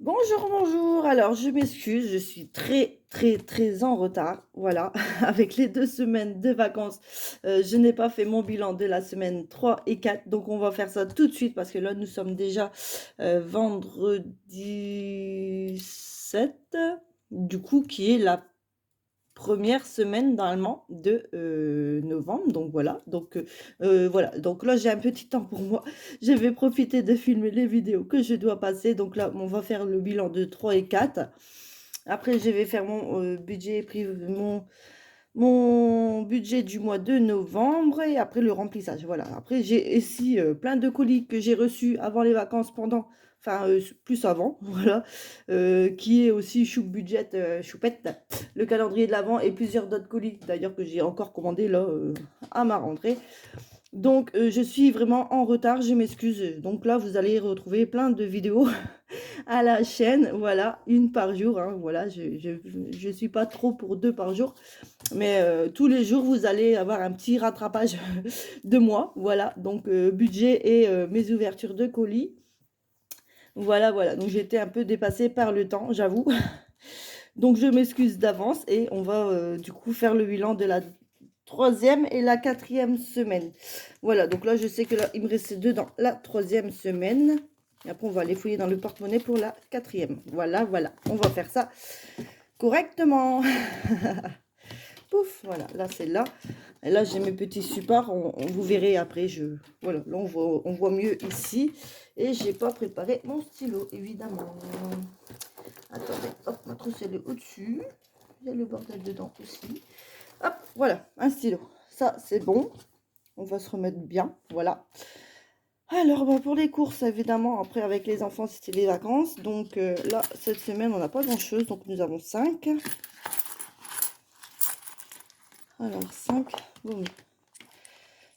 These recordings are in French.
Bonjour, bonjour. Alors, je m'excuse, je suis très en retard. Voilà, avec les 2 semaines de vacances, je n'ai pas fait mon bilan de la semaine 3 et 4. Donc, on va faire ça tout de suite parce que là, nous sommes déjà vendredi 7, du coup, qui est la première semaine normalement de novembre. Donc voilà, donc là j'ai un petit temps pour moi. Je vais profiter de filmer les vidéos que je dois passer. Donc là on va faire le bilan de 3 et 4. Après je vais faire mon budget privé, mon budget du mois de novembre et après le remplissage. Voilà. Après, j'ai ici plein de colis que j'ai reçus avant les vacances, pendant, enfin, plus avant, voilà, qui est aussi chou budget, choupette, le calendrier de l'avant et plusieurs d'autres colis, d'ailleurs, que j'ai encore commandé là à ma rentrée. Donc, je suis vraiment en retard, je m'excuse. Donc là, vous allez retrouver plein de vidéos à la chaîne, voilà, une par jour, hein, voilà, je suis pas trop pour 2 par jour, mais tous les jours, vous allez avoir un petit rattrapage de moi, voilà, donc budget et mes ouvertures de colis. Voilà, donc j'étais un peu dépassée par le temps, j'avoue. Donc je m'excuse d'avance et on va du coup faire le bilan de la 3e et la 4e semaine. Voilà, donc là je sais que là il me restait 2 dans la 3e semaine. Et après on va aller fouiller dans le porte-monnaie pour la 4e. Voilà, on va faire ça correctement. Pouf, voilà, là c'est là. Et là j'ai mes petits supports, vous verrez après, voilà, là on voit mieux ici. Et j'ai pas préparé mon stylo, évidemment. Attendez, hop, ma trousse elle est au-dessus. Il y a le bordel dedans aussi. Hop, voilà, un stylo. Ça c'est bon. On va se remettre bien, voilà. Alors, bah, pour les courses, évidemment, après avec les enfants, c'était les vacances. Donc là, cette semaine, on n'a pas grand-chose. Donc nous avons 5. Alors, 5, boum.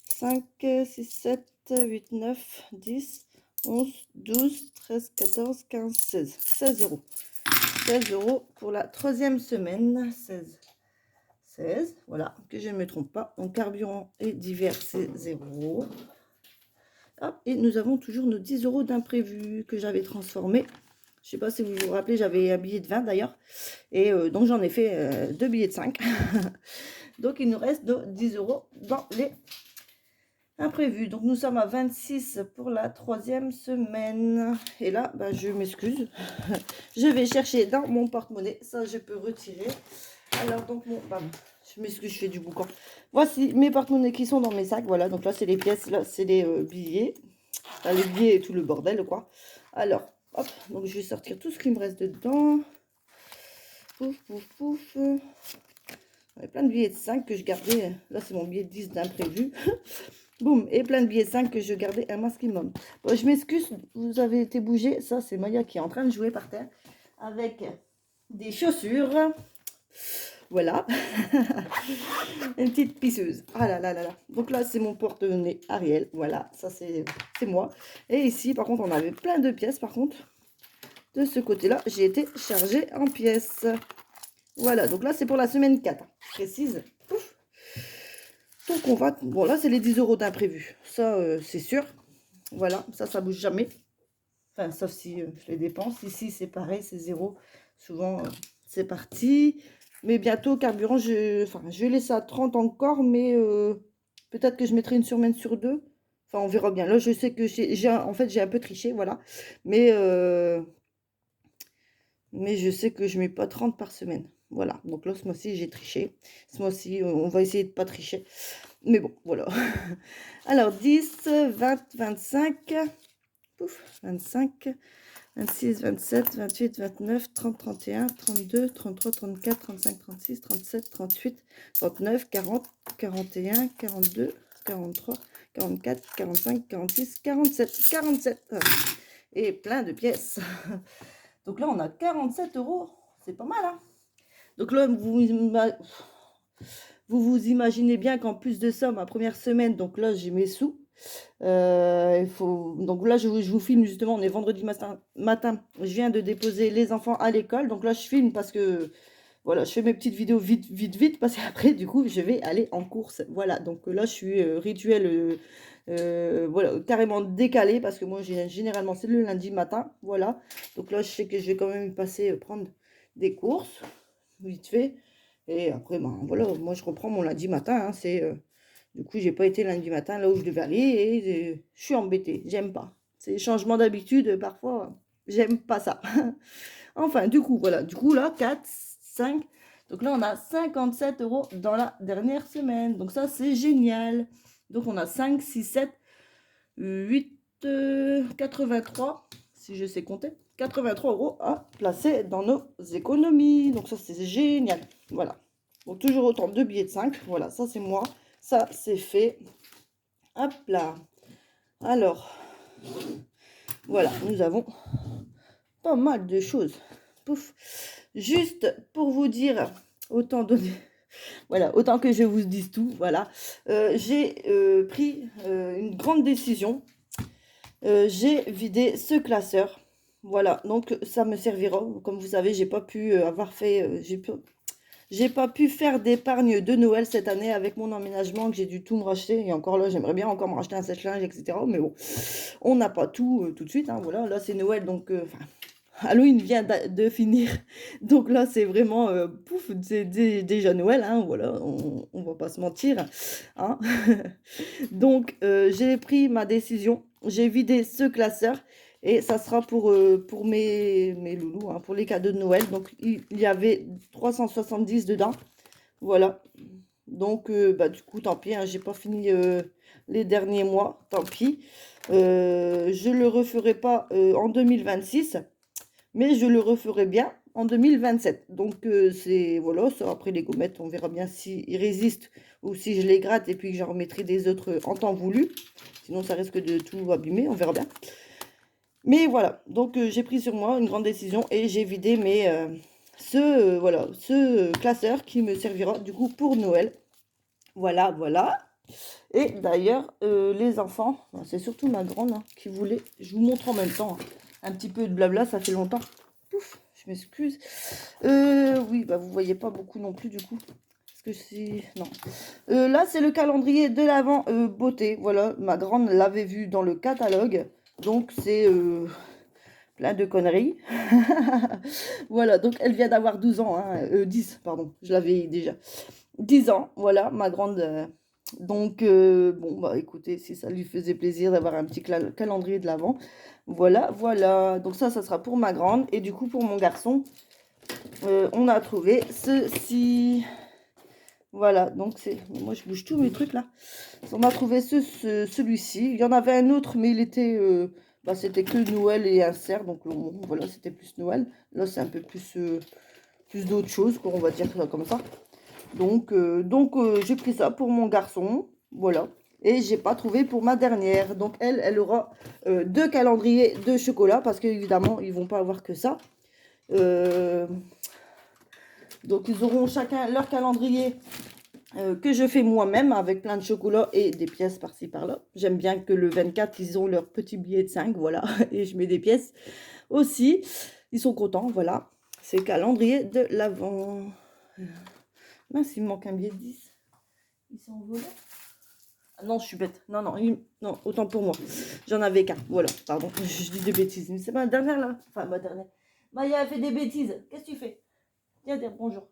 5, 6, 7, 8, 9, 10, 11, 12, 13, 14, 15, 16. 16 euros. 16 euros pour la 3e semaine. 16, voilà, que je ne me trompe pas. En carburant et divers, c'est 0. Hop, et nous avons toujours nos 10 euros d'imprévu que j'avais transformé. Je ne sais pas si vous vous rappelez, j'avais un billet de 20 d'ailleurs. Et donc j'en ai fait 2 billets de 5. Donc il nous reste nos 10 euros dans les imprévus. Donc nous sommes à 26 pour la 3e semaine. Et là, bah, je m'excuse. Je vais chercher dans mon porte-monnaie. Ça, je peux retirer. Alors donc, je m'excuse, je fais du boucan. Voici mes porte-monnaies qui sont dans mes sacs. Voilà, donc là, c'est les pièces. Là, c'est les billets. Enfin, les billets et tout le bordel, quoi. Alors, hop. Donc je vais sortir tout ce qui me reste dedans. Pouf, pouf, pouf. Il y a plein de billets de 5 que je gardais. Là, c'est mon billet de 10 d'imprévu. Boum, et plein de billets 5 que je gardais un maximum. Bon, je m'excuse, vous avez été bougé. Ça, c'est Maya qui est en train de jouer par terre avec des chaussures. Voilà. Une petite pisseuse. Ah là là là là. Donc là, c'est mon porte-monnaie Ariel. Voilà, ça c'est moi. Et ici, par contre, on avait plein de pièces. Par contre, de ce côté-là, j'ai été chargée en pièces. Voilà, donc là, c'est pour la semaine 4. Précise. Ouf. Donc on va... Bon, là, c'est les 10 euros d'imprévu. Ça, c'est sûr. Voilà, ça bouge jamais. Enfin, sauf si je les dépense. Ici, c'est pareil, c'est 0. Souvent, c'est parti. Mais bientôt, carburant, je vais laisser à 30 encore, mais peut-être que je mettrai une semaine sur 2. Enfin, on verra bien. Là, je sais que en fait, j'ai un peu triché, voilà. Mais je sais que je mets pas 30 par semaine. Voilà. Donc là, ce mois-ci, j'ai triché. Ce mois-ci, on va essayer de pas tricher. Mais bon, voilà. Alors, 10, 20, 25. Pouf, 25. 26, 27, 28, 29, 30, 31, 32, 33, 34, 35, 36, 37, 38, 39, 40, 41, 42, 43, 44, 45, 46, 47, 47. Et plein de pièces. Donc là, on a 47 euros. C'est pas mal, hein? Donc là, vous vous imaginez bien qu'en plus de ça, ma première semaine, donc là, j'ai mes sous. Donc là, je vous filme justement, on est vendredi matin. Je viens de déposer les enfants à l'école. Donc là, je filme parce que, voilà, je fais mes petites vidéos vite, parce qu'après, du coup, je vais aller en course. Voilà, donc là, je suis rituel Voilà, carrément décalé parce que moi généralement c'est le lundi matin, voilà. Donc là je sais que je vais quand même y passer prendre des courses vite fait et après ben voilà, moi je reprends mon lundi matin, hein, du coup j'ai pas été lundi matin là où je devais aller et je suis embêtée, j'aime pas. C'est changement d'habitude parfois, j'aime pas ça. Enfin du coup voilà, du coup là 4 5, donc là on a 57 € dans la dernière semaine, donc ça c'est génial. Donc on a 5, 6, 7, 8, 83, si je sais compter, 83 € à placer dans nos économies. Donc ça c'est génial. Voilà. Donc toujours autant de billets de 5. Voilà, ça c'est moi. Ça c'est fait. Hop là. Alors, voilà, nous avons pas mal de choses. Pouf. Juste pour vous dire, autant donner... Voilà, autant que je vous dise tout, voilà. J'ai pris une grande décision. J'ai vidé ce classeur. Voilà, donc ça me servira. Comme vous savez, j'ai pas pu j'ai pas pu faire d'épargne de Noël cette année avec mon emménagement que j'ai dû tout me racheter. Et encore là, j'aimerais bien encore me racheter un sèche-linge, etc. Mais bon, on n'a pas tout tout de suite. Hein, voilà, là c'est Noël, donc Halloween vient de finir. Donc là, c'est vraiment pouf, c'est déjà Noël. Hein, voilà, on va pas se mentir. Hein. Donc, j'ai pris ma décision. J'ai vidé ce classeur et ça sera pour mes loulous, hein, pour les cadeaux de Noël. Donc, il y avait 370 dedans. Voilà. Donc, bah, du coup, tant pis, hein, j'ai pas fini les derniers mois. Tant pis. Je le referai pas en 2026, mais je le referai bien en 2027. Donc, c'est voilà, ça, après les gommettes, on verra bien s'ils résistent ou si je les gratte et puis que j'en remettrai des autres en temps voulu. Sinon, ça risque de tout abîmer, on verra bien. Mais voilà, donc j'ai pris sur moi une grande décision et j'ai vidé voilà, ce classeur qui me servira du coup pour Noël. Voilà, voilà. Et d'ailleurs, les enfants, c'est surtout ma grande hein, qui voulait, je vous montre en même temps, hein, un petit peu de blabla, ça fait longtemps. Pouf, je m'excuse. Oui, bah vous voyez pas beaucoup non plus du coup. Parce que c'est... Non. Là, c'est le calendrier de l'Avent beauté. Voilà, ma grande l'avait vu dans le catalogue. Donc, c'est plein de conneries. Voilà, donc elle vient d'avoir 12 ans. Hein, 10, pardon. Je l'avais déjà. 10 ans, voilà, ma grande... Donc, bon, bah écoutez, si ça lui faisait plaisir d'avoir un petit calendrier de l'Avent. Voilà, voilà. Donc ça sera pour ma grande. Et du coup, pour mon garçon, on a trouvé ceci. Voilà, donc c'est... Moi, je bouge tous mes trucs, là. On a trouvé celui-ci. Il y en avait un autre, mais il était... bah, c'était que Noël et un cerf. Donc, bon, voilà, c'était plus Noël. Là, c'est un peu plus d'autres choses, quoi, on va dire ça comme ça. Donc j'ai pris ça pour mon garçon. Voilà. Et j'ai pas trouvé pour ma dernière. Donc, elle aura 2 calendriers de chocolat. Parce qu'évidemment, ils vont pas avoir que ça. Donc, ils auront chacun leur calendrier que je fais moi-même avec plein de chocolat et des pièces par-ci par-là. J'aime bien que le 24, ils ont leur petit billet de 5, voilà. Et je mets des pièces aussi. Ils sont contents, voilà. C'est le calendrier de l'Avent. Mince, il me manque un billet de 10. Il s'est envolé. Ah non, je suis bête. Non, non, non, autant pour moi. J'en avais qu'un. Voilà, pardon. Je dis des bêtises. Mais c'est ma dernière, là. Enfin, ma dernière. Maya a fait des bêtises. Qu'est-ce que tu fais? Viens dire bonjour.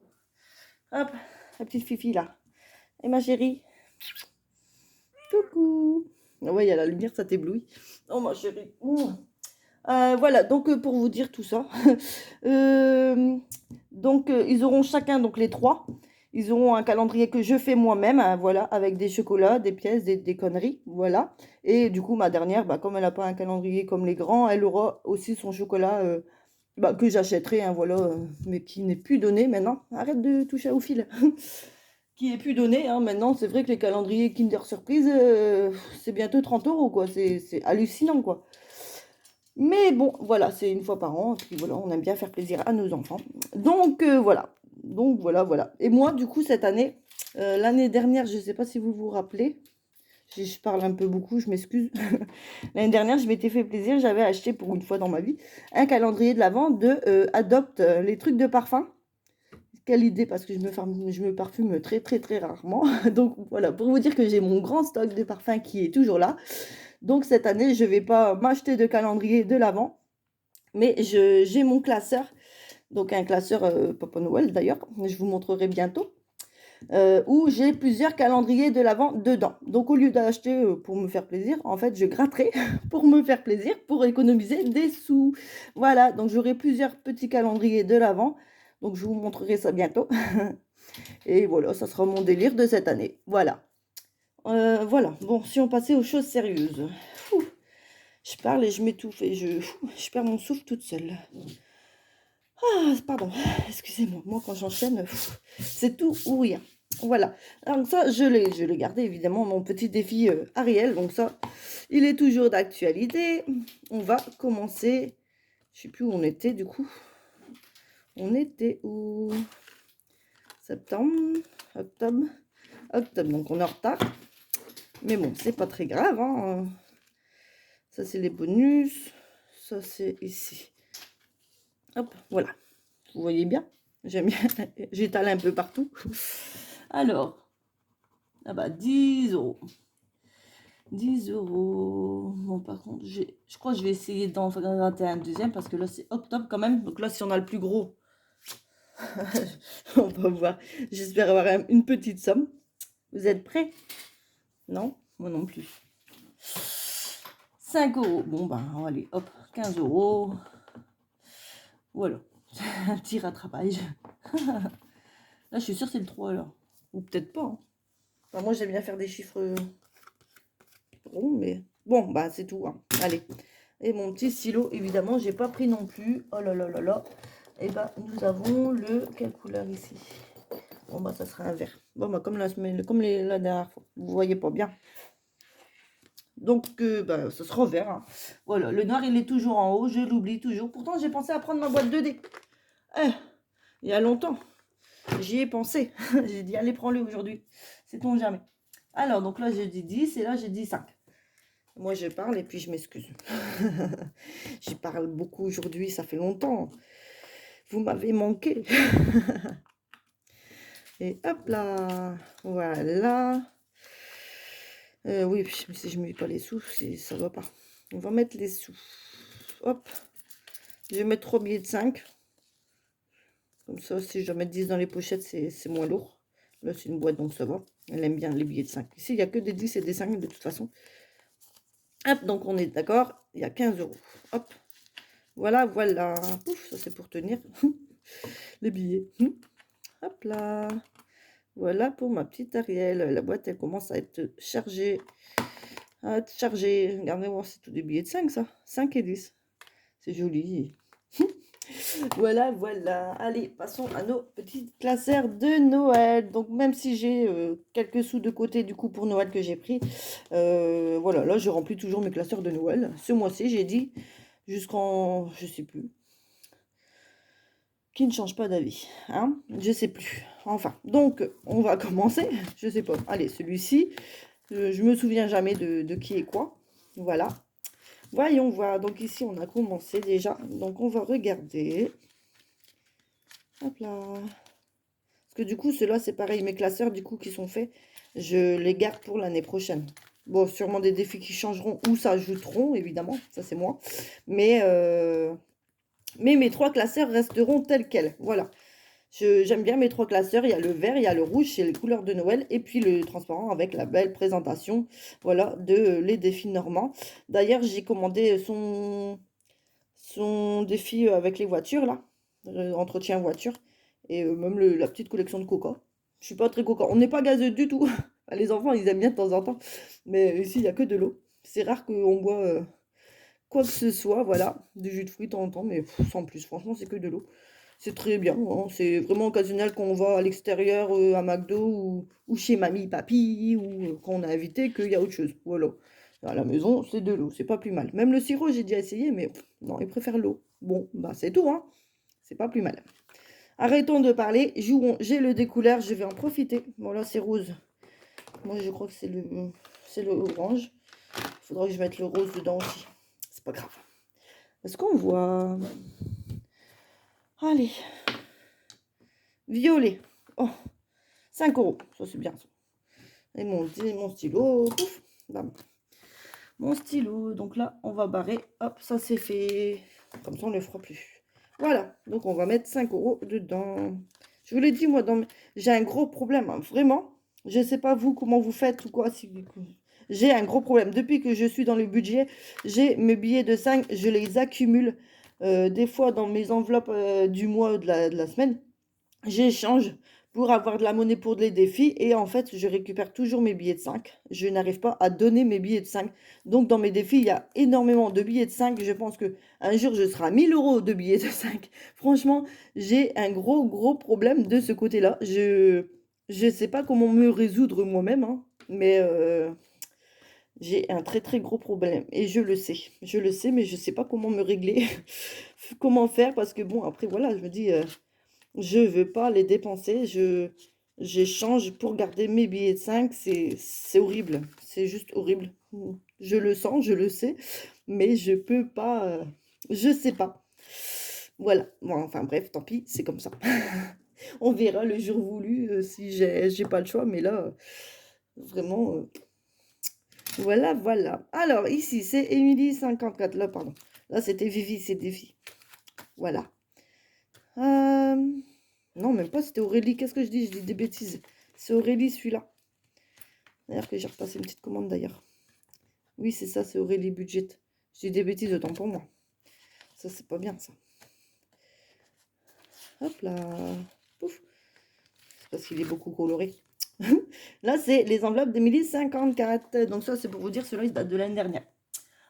Hop, la petite Fifi, là. Et ma chérie. Coucou. Ah ouais, il y a la lumière, ça t'éblouit. Oh, ma chérie. Voilà, donc pour vous dire tout ça. Donc, ils auront chacun, donc les 3. Ils auront un calendrier que je fais moi-même, hein, voilà, avec des chocolats, des pièces, des conneries, voilà. Et du coup, ma dernière, bah, comme elle n'a pas un calendrier comme les grands, elle aura aussi son chocolat bah, que j'achèterai, hein, voilà, mais qui n'est plus donné maintenant. Arrête de toucher au fil. Qui n'est plus donné, hein, maintenant. C'est vrai que les calendriers Kinder Surprise, c'est bientôt 30 €, quoi. C'est hallucinant, quoi. Mais bon, voilà, c'est une fois par an. Et puis voilà, on aime bien faire plaisir à nos enfants. Donc voilà. Donc voilà, voilà. Et moi, du coup, cette année, l'année dernière, je ne sais pas si vous vous rappelez, je parle un peu beaucoup, je m'excuse. L'année dernière, je m'étais fait plaisir. J'avais acheté pour une fois dans ma vie un calendrier de l'Avent de Adopt, les trucs de parfum. quelle idée, parce que je me parfume très très très rarement. Donc voilà, pour vous dire que j'ai mon grand stock de parfums qui est toujours là. Donc cette année, je ne vais pas m'acheter de calendrier de l'Avent, mais j'ai mon classeur, donc un classeur Papa Noël d'ailleurs, je vous montrerai bientôt, où j'ai plusieurs calendriers de l'Avent dedans. Donc au lieu d'acheter pour me faire plaisir, en fait, je gratterai pour me faire plaisir, pour économiser des sous. Voilà, donc j'aurai plusieurs petits calendriers de l'Avent, donc je vous montrerai ça bientôt. Et voilà, ça sera mon délire de cette année. Voilà. Voilà, bon, si on passait aux choses sérieuses. Fou, je parle et je m'étouffe et je perds mon souffle toute seule. Ah, pardon, excusez-moi, moi quand j'enchaîne, c'est tout ou rien. Voilà, donc ça, je l'ai gardé évidemment, mon petit défi Ariel, donc ça, il est toujours d'actualité. On va commencer, je sais plus où on était du coup. On était où? Septembre, octobre, donc on est en retard. Mais bon, c'est pas très grave, hein. Ça, c'est les bonus. Ça, c'est ici. Hop, voilà. Vous voyez bien? J'aime bien. J'étale un peu partout. Alors, ah bah, 10 euros. 10 euros. Bon, par contre, je crois que je vais essayer d'en gratter un deuxième parce que là, c'est octobre quand même. Donc là, si on a le plus gros, on va voir. J'espère avoir une petite somme. Vous êtes prêts? Non? Moi non plus. 5 euros. Bon, ben, allez, hop, 15 euros. Voilà. Un petit rattrapage. Là, je suis sûre que c'est le 3, là. Ou peut-être pas. Hein. Enfin, moi, j'aime bien faire des chiffres ronds, mais... Bon, bah, c'est tout. Hein. Allez. Et mon petit stylo, évidemment, j'ai pas pris non plus. Oh là là là là. Et bah, nous avons le... Quelle couleur ici? Bon, bah, ça sera un vert. Bon, bah, comme la dernière fois. Vous voyez pas bien. Donc, bah, ça sera vert. Hein. Voilà, le noir, il est toujours en haut. Je l'oublie toujours. Pourtant, j'ai pensé à prendre ma boîte 2D. Il y a longtemps. J'y ai pensé. J'ai dit, allez, prends-le aujourd'hui. Sait-on jamais. Alors, donc là, j'ai dit 10 et là, j'ai dit 5. Moi, je parle et puis je m'excuse. J'y parle beaucoup aujourd'hui, ça fait longtemps. Vous m'avez manqué. Et hop là. Voilà. Oui, mais si je ne mets pas les sous, ça ne va pas. On va mettre les sous. Hop. Je vais mettre 3 billets de 5. Comme ça, si je dois mettre 10 dans les pochettes, c'est moins lourd. Là, c'est une boîte, donc ça va. Elle aime bien les billets de 5. Ici, il n'y a que des 10 et des 5 de toute façon. Hop, donc on est d'accord. Il y a 15 euros. Hop. Voilà, voilà. Pouf, ça c'est pour tenir les billets. Hop là. Voilà pour ma petite Ariel. La boîte, elle commence à être chargée. À être chargée. Regardez-moi, c'est tout des billets de 5, ça. 5 et 10. C'est joli. Voilà, voilà. Allez, passons à nos petites classeurs de Noël. Donc, même si j'ai quelques sous de côté, du coup, pour Noël que j'ai pris, voilà, là, je remplis toujours mes classeurs de Noël. Ce mois-ci, j'ai dit, jusqu'en, je sais plus, qui ne change pas d'avis, hein, je sais plus. Enfin, donc, on va commencer. Je sais pas. Allez, celui-ci, je me souviens jamais de qui est quoi. Voilà. Voyons voir. Donc, ici, on a commencé déjà. Donc, on va regarder. Hop là. Parce que du coup, ceux-là, c'est pareil. Mes classeurs, du coup, qui sont faits, je les garde pour l'année prochaine. Bon, sûrement des défis qui changeront ou s'ajouteront, évidemment. Ça, c'est moi. Mais mes 3 classeurs resteront tels quels. Voilà. J'aime bien mes 3 classeurs. Il y a le vert, il y a le rouge, c'est les couleurs de Noël. Et puis le transparent avec la belle présentation, voilà, de les défis normands. D'ailleurs, j'ai commandé son défi avec les voitures, là. Entretien voiture. Et même la petite collection de coca. Je suis pas très coca. On n'est pas gazeux du tout. Les enfants, ils aiment bien de temps en temps. Mais ici, il n'y a que de l'eau. C'est rare qu'on boit quoi que ce soit. Voilà. Du jus de fruits de temps en temps. Mais sans plus. Franchement, c'est que de l'eau. C'est très bien. Hein. C'est vraiment occasionnel quand on va à l'extérieur, à McDo ou chez mamie, papy, ou quand on est invité, qu'il y a autre chose. Voilà. À la maison, c'est de l'eau. C'est pas plus mal. Même le sirop, j'ai déjà essayé, mais non, ils préfèrent l'eau. Bon, bah c'est tout. Hein. C'est pas plus mal. Arrêtons de parler, jouons. J'ai le découleur, je vais en profiter. Bon là c'est rose. Moi je crois que c'est le orange. Il faudra que je mette le rose dedans aussi. C'est pas grave. Est-ce qu'on voit? Allez. violet. Oh, 5 €. Ça, c'est bien, ça. Et mon stylo, pouf, bam. Mon stylo. Donc là, on va barrer. Hop, ça, c'est fait. Comme ça, on ne le fera plus. Voilà. Donc, on va mettre 5 € dedans. Je vous l'ai dit, moi, j'ai un gros problème, hein, vraiment. Je ne sais pas, vous, comment vous faites ou quoi. J'ai un gros problème. Depuis que je suis dans le budget, j'ai mes billets de 5, je les accumule. Des fois, dans mes enveloppes du mois, de la semaine, j'échange pour avoir de la monnaie pour les défis et en fait, je récupère toujours mes billets de 5. Je n'arrive pas à donner mes billets de 5. Donc, dans mes défis, il y a énormément de billets de 5. Je pense qu'un jour, je serai à 1000 € de billets de 5. Franchement, j'ai un gros, gros problème de ce côté-là. Je ne sais pas comment me résoudre moi-même, hein, mais j'ai un très, très gros problème et je le sais. Je le sais, mais je ne sais pas comment me régler, comment faire parce que bon, après, voilà, je me dis... je veux pas les dépenser, j'échange pour garder mes billets de 5, c'est horrible, c'est juste horrible. Je le sens, je le sais, mais je peux pas, je sais pas. Voilà, bon, enfin bref, tant pis, c'est comme ça. On verra le jour voulu si j'ai pas le choix, mais là, vraiment, voilà, voilà. Alors ici, c'est Émilie 54, là, pardon. Là, c'était Vivi, c'est défi. Voilà. Non, même pas, c'était Aurélie. Qu'est-ce que je dis? Je dis des bêtises. C'est Aurélie, celui-là. D'ailleurs, que j'ai repassé une petite commande, d'ailleurs. Oui, c'est ça, c'est Aurélie Budget. Je dis des bêtises, autant pour moi. Ça, c'est pas bien, ça. Hop là. Pouf. C'est parce qu'il est beaucoup coloré. Là, c'est les enveloppes d'Emilie 54. Donc ça, c'est pour vous dire, celui-là, il date de l'année dernière.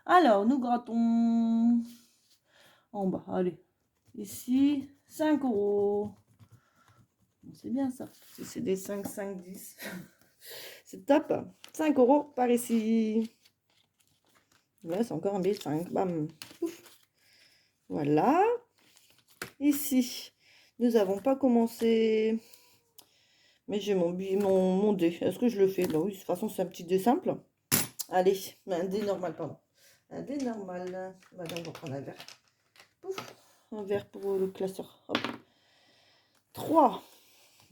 Alors, nous grattons en bas. Allez. Ici, 5 €. C'est bien, ça. C'est des 5, 5, 10. C'est top. 5 € par ici. Là, c'est encore un billet de 5. Bam. Ouf. Voilà. Ici, nous n'avons pas commencé. Mais j'ai mon dé. Est-ce que je le fais? Bah oui, de toute façon, c'est un petit dé simple. Allez, un dé normal, pardon. Un dé normal. Voilà, on va prendre un verre. Pouf. Un verre pour le classeur. Hop. 3.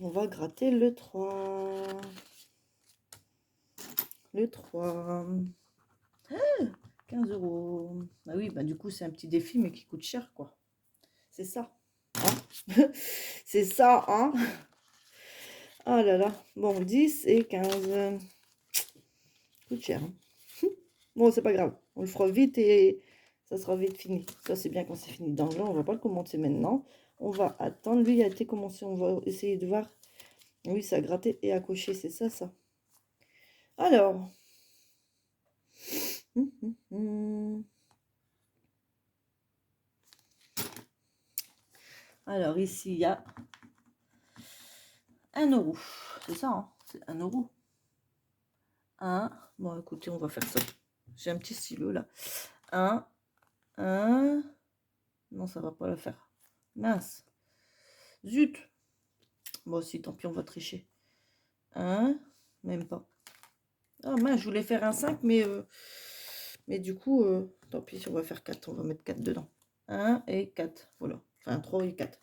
On va gratter le 3. Le 3. 15 €. Bah oui, bah du coup, c'est un petit défi, mais qui coûte cher, quoi. C'est ça. Hein. C'est ça, hein. Oh là là. Bon, 10 et 15. Coûte cher. Hein. Bon, c'est pas grave. On le fera vite et ça sera vite fini. Ça, c'est bien quand c'est fini. Donc là, on va pas le commencer maintenant. On va attendre. Lui, il a été commencé. On va essayer de voir. Oui, ça a gratté et à cocher. C'est ça, ça. Alors. Alors, ici, il y a 1 €. C'est ça, hein? C'est 1 €. 1. Bon, écoutez, on va faire ça. J'ai un petit stylo, là. 1. 1. Non, ça va pas le faire. Mince. Zut. Bon, si, tant pis, on va tricher. 1. Même pas. Ah, mince, je voulais faire un 5, mais du coup, tant pis, on va faire 4. On va mettre 4 dedans. 1 et 4. Voilà. Enfin, 3 et 4.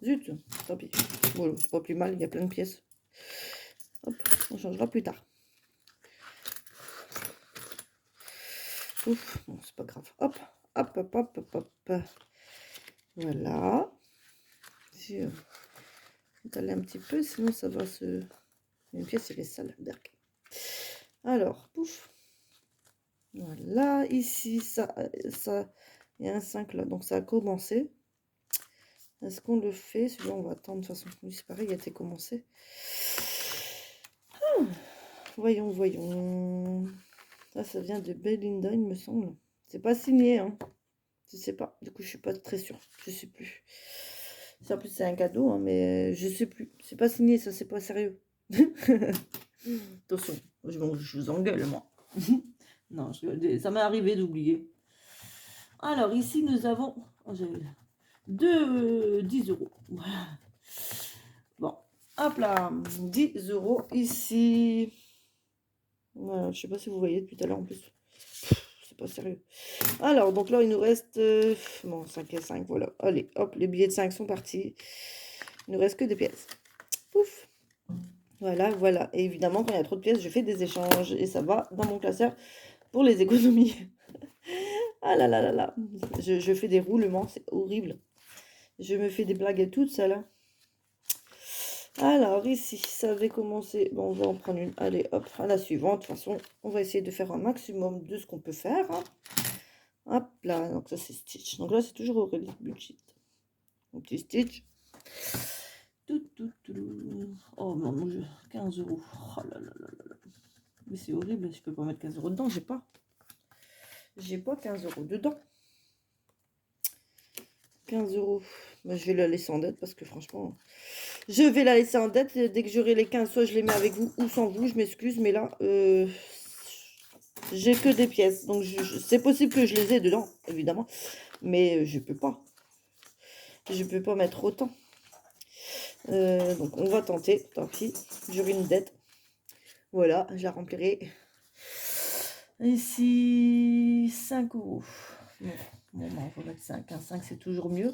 Zut, tant pis. Bon, c'est pas plus mal, il y a plein de pièces. Hop, on changera plus tard. Ouf, bon, c'est pas grave. Hop, hop, hop, hop, hop, hop. Voilà. Si, étaler un petit peu, sinon ça va se... Une pièce, elle est sale. Alors, pouf. Voilà, ici, ça, il y a un 5 là, donc ça a commencé. Est-ce qu'on le fait? Celui-là, on va attendre. De toute façon, c'est pareil, il a été commencé. Voyons, voyons. Ça vient de Belinda, il me semble. C'est pas signé, hein. Je sais pas. Du coup, je suis pas très sûre. Je sais plus. En plus, c'est un cadeau, hein, mais je sais plus. C'est pas signé, ça, c'est pas sérieux. Attention, je vous engueule, moi. Non, ça m'est arrivé d'oublier. Alors, ici, nous avons 10 €. Voilà. Bon, hop là, 10 € ici. Voilà, je sais pas si vous voyez depuis tout à l'heure en plus. C'est pas sérieux. Alors, donc là, il nous reste bon, 5 et 5, voilà. Allez, hop, les billets de 5 sont partis. Il ne reste que des pièces. Pouf. Voilà, voilà. Et évidemment, quand il y a trop de pièces, je fais des échanges. Et ça va dans mon classeur pour les économies. Ah là là là là. Je fais des roulements, c'est horrible. Je me fais des blagues toutes seule. Hein. Alors, ici, ça avait commencé. Bon, on va en prendre une. Allez, hop, à la suivante. De toute façon, on va essayer de faire un maximum de ce qu'on peut faire. Hein. Hop là, donc ça, c'est Stitch. Donc là, c'est toujours Aurélie Budget. Un petit Stitch. Oh non, mon Dieu, 15 €. Oh là là là là. Mais c'est horrible, je peux pas mettre 15 € dedans, j'ai pas. J'ai pas 15 € dedans. 15 €. Bah, je vais la laisser en dette parce que franchement, je vais la laisser en dette. Dès que j'aurai les 15, soit je les mets avec vous ou sans vous, je m'excuse, mais là, j'ai que des pièces. Donc c'est possible que je les ai dedans, évidemment, mais je peux pas. Je peux pas mettre autant. Donc on va tenter, tant pis, j'aurai une dette. Voilà, je la remplirai. Ici, 5 €. Bon, on va mettre 5. Hein. 5, c'est toujours mieux.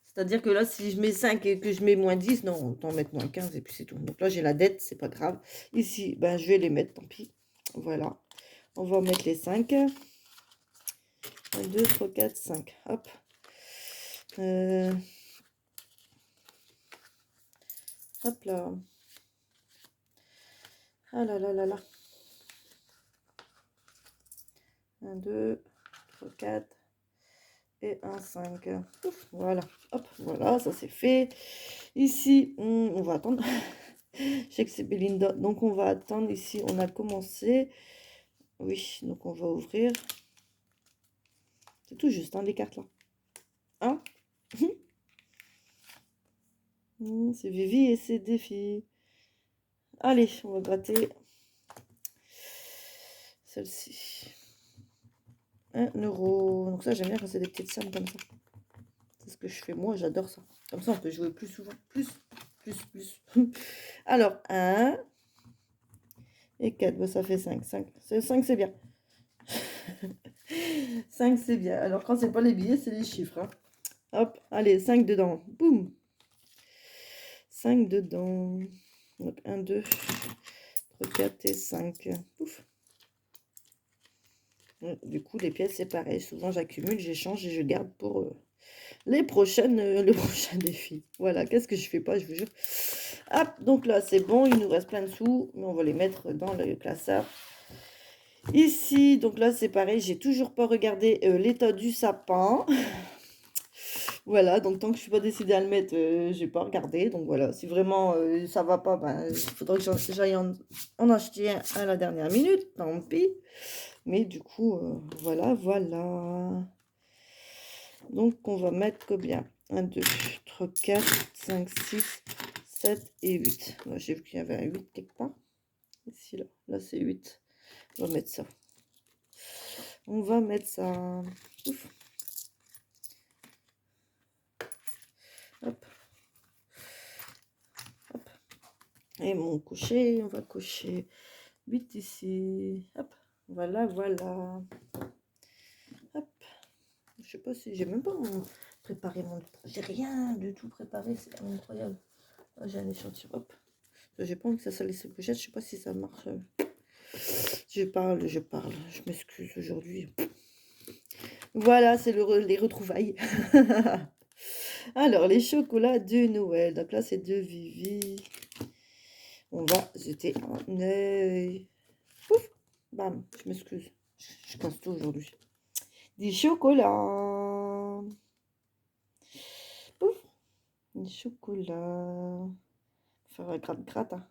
C'est-à-dire que là, si je mets 5 et que je mets moins 10, non, autant mettre moins 15 et puis c'est tout. Donc là, j'ai la dette, c'est pas grave. Ici, ben, je vais les mettre, tant pis. Voilà. On va mettre les 5. 1, 2, 3, 4, 5. Hop. Hop là. Ah là là là là. 1, 2, 3, 4 et un 5. Ouf, voilà, hop, voilà, ça c'est fait. Ici, on va attendre. Je sais que c'est Belinda, donc on va attendre. Ici, on a commencé. Oui, donc on va ouvrir. C'est tout juste, hein, les cartes là. Hein? C'est Vivi et ses défis. Allez, on va gratter celle-ci. 1 €. Donc ça, j'aime bien quand c'est des petites sommes comme ça. C'est ce que je fais moi, j'adore ça. Comme ça, on peut jouer plus souvent. Plus. Alors, 1 et 4, bah, ça fait 5. 5, c'est bien. 5, c'est bien. Alors, quand c'est pas les billets, c'est les chiffres. Hein. Hop, allez, 5 dedans. Boum. 5 dedans. Donc, 1, 2, 3, 4 et 5. Pouf. Du coup, les pièces, c'est pareil. Souvent, j'accumule, j'échange et je garde pour le prochain défi. Voilà, qu'est-ce que je fais pas, je vous jure. Hop, donc là, c'est bon. Il nous reste plein de sous, mais on va les mettre dans le classeur. Ici, donc là, c'est pareil. J'ai toujours pas regardé l'état du sapin. Voilà, donc tant que je suis pas décidée à le mettre, j'ai pas regardé. Donc voilà, si vraiment ça va pas, ben, il faudra que j'aille en acheter un à la dernière minute. Tant pis. Mais du coup, voilà, voilà. Donc, on va mettre combien? 1, 2, 3, 4, 5, 6, 7 et 8. J'ai vu qu'il y avait un 8 quelque part. Ici, là. Là, c'est 8. On va mettre ça. On va mettre ça. Ouf. Hop. Hop. Et mon cocher, on va cocher 8 ici. Hop. Voilà, voilà. Hop. Je sais pas si j'ai même pas préparé mon... J'ai rien du tout préparé, c'est incroyable. Ah, j'ai un échantillon. Hop. J'ai pas envie que ça salisse les pochettes. Je sais pas si ça marche. Je parle. Je m'excuse aujourd'hui. Voilà, c'est les retrouvailles. Alors, les chocolats de Noël. Donc là, c'est de Vivi. On va jeter un œil. Pouf. Bam. Je m'excuse. Je casse tout aujourd'hui. Des chocolats. Pouf. Des chocolats. Faire un gratte-gratte. Hein.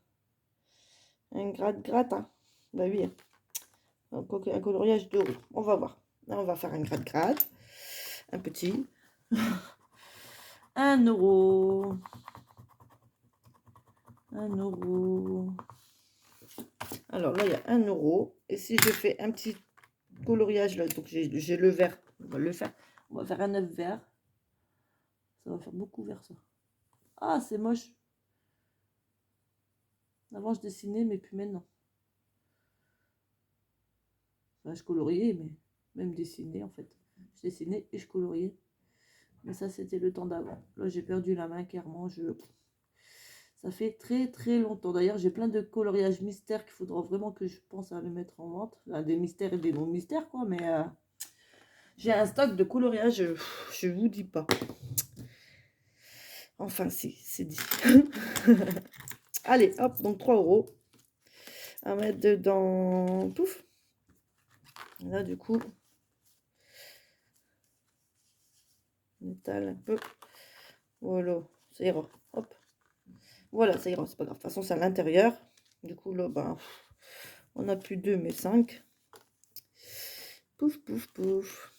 Un gratte-gratte. Hein. Bah oui. Hein. Un coloriage de roux. On va voir. Là, on va faire un gratte-gratte. Un petit. 1 €. 1 €. Alors là, il y a 1 €. Et si je fais un petit coloriage là, donc j'ai le vert. On va le faire. On va faire un œuf vert. Ça va faire beaucoup vert ça. Ah, c'est moche. Avant, je dessinais, mais plus maintenant. Enfin, je coloriais, mais même dessiner en fait. Je dessinais et je coloriais. Mais ça, c'était le temps d'avant. Là, j'ai perdu la main, clairement. Ça fait très très longtemps. D'ailleurs, j'ai plein de coloriages mystères qu'il faudra vraiment que je pense à les mettre en vente. Enfin, des mystères et des non-mystères, quoi. Mais j'ai un stock de coloriage, je vous dis pas. Enfin, si, c'est dit. Allez, hop, donc 3 € à mettre dedans. Pouf. Là, du coup, on étale un peu. Voilà, ça ira. Hop. Voilà, ça ira, c'est pas grave. De toute façon, c'est à l'intérieur. Du coup, là, ben, on n'a plus 2, mais 5. Pouf, pouf, pouf.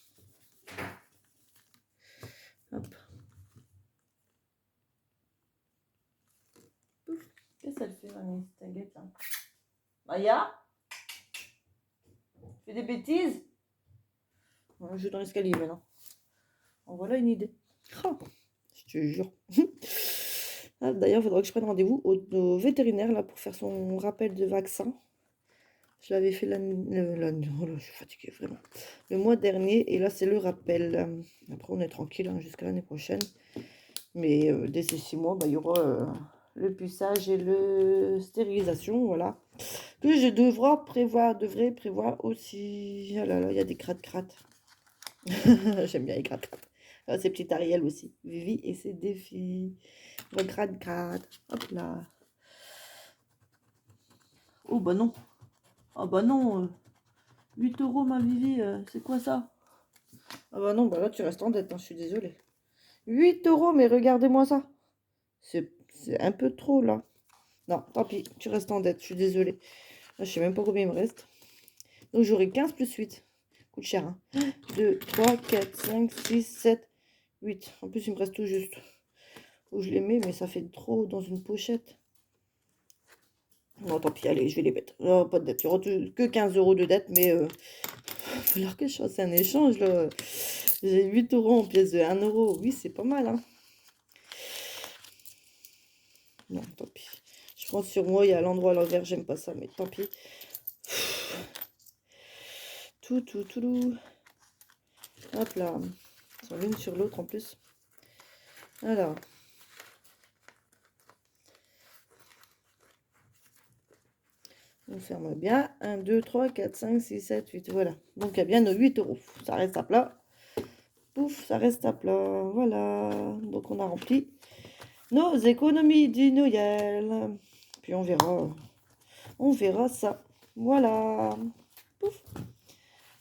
Hop. Pouf. Qu'est-ce qu'elle fait, mamie, cette guette, là? Maya? Tu fais des bêtises? On joue dans l'escalier, maintenant. En voilà une idée. Oh, je te jure. Ah, d'ailleurs, il faudra que je prenne rendez-vous au vétérinaire là, pour faire son rappel de vaccin. Je l'avais fait oh là, je suis fatiguée vraiment. Le mois dernier, et là c'est le rappel. Après on est tranquille hein, jusqu'à l'année prochaine. Mais dès ces 6 mois, bah, il y aura le puçage et le stérilisation, voilà. Que je devrais prévoir aussi. Oh là là, il y a des gratte-gratte. J'aime bien les gratte-gratte. Ah, c'est petit Ariel aussi. Vivi et ses défis. Le gratte-gratte. Hop là. Oh bah non. Ah bah non. 8 € ma Vivi, c'est quoi ça? Ah bah non, bah là tu restes en dette, hein, je suis désolée. 8 €, mais regardez-moi ça. C'est un peu trop là. Non, tant pis, tu restes en dette, je suis désolée. Là, je sais même pas combien il me reste. Donc j'aurai 15 plus 8. Coûte cher, hein. 2, 3, 4, 5, 6, 7, 8. En plus, il me reste tout juste. Où je les mets, mais ça fait trop dans une pochette. Non, tant pis, allez, je vais les mettre. Non, pas de dette. Il n'y aura que 15 € de dette, mais il va falloir que je fasse un échange. Là. J'ai 8 € en pièces de 1 €. Oui, c'est pas mal. Hein. Non, tant pis. Je prends sur moi, il y a l'endroit à l'envers, j'aime pas ça, mais tant pis. Tout. Hop là. Ils sont l'une sur l'autre en plus. Alors. On ferme bien. 1, 2, 3, 4, 5, 6, 7, 8. Voilà. Donc il y a bien nos 8 €. Ça reste à plat. Pouf, ça reste à plat. Voilà. Donc on a rempli nos économies du Noël. Puis on verra. On verra ça. Voilà. Pouf.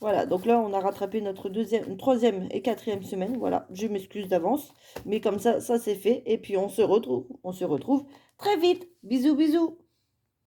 Voilà, donc là, on a rattrapé notre troisième et quatrième semaine. Voilà, je m'excuse d'avance. Mais comme ça c'est fait. Et puis on se retrouve très vite. Bisous, bisous.